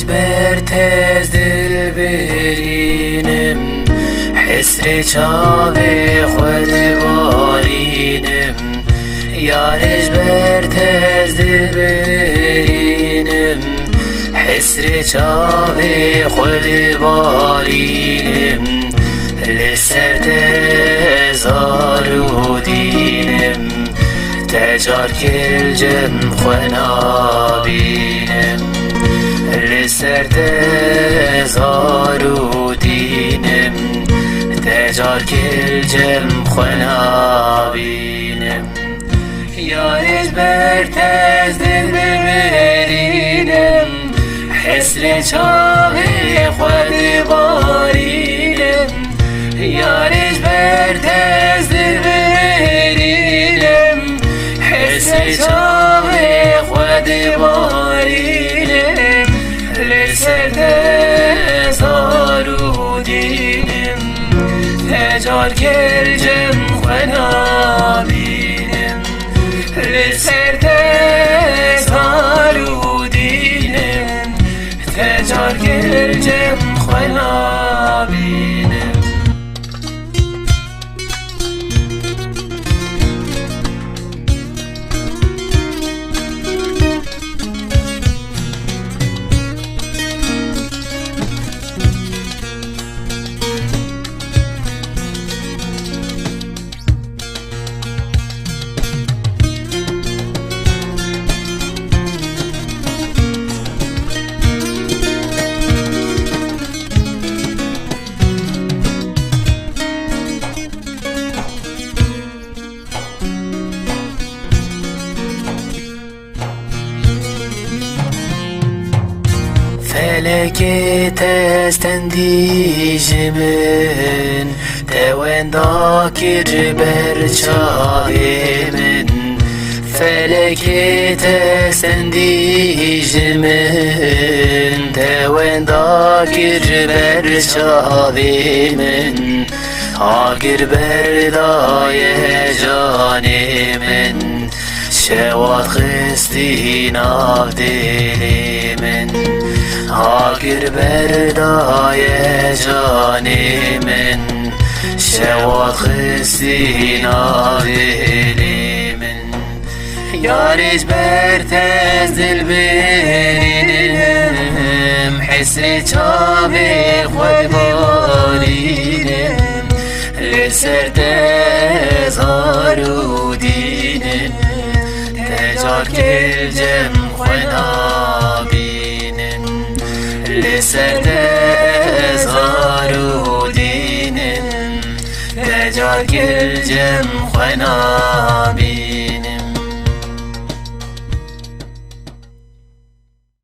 بر تز دل برینم حسر چاو خود بارینم یارش بر تز دل برینم حسر چاو خود بارینم لسر تزارو دینم تجار کل جم خنا بینم لسر تزارو دینم تجار کل جم خنا بینم یارش بر تز دل ببرینم حسر چاو خود بارینم یارش بر تز دل ببرینم حسر چاو خود بارینم لسر تزارو دینم تجار کل جم خنا بینم لسر تزارو دینم تجار کل جم خنا بینم فلك تستنديج من توان ذاكر برشاي من فلك تستنديج من توان ذاكر برشاي من آگر بردای جانی من شواد خستی ناف دلی من آگر بردای جانی من شواد خستی ناف دلی من یارش بر تز دل برینم حسر چاو خود بارینم لسر تزارو دینم تجار کل جم خنا بینم لسر تزارو دینم تجار کل جم خنا بینم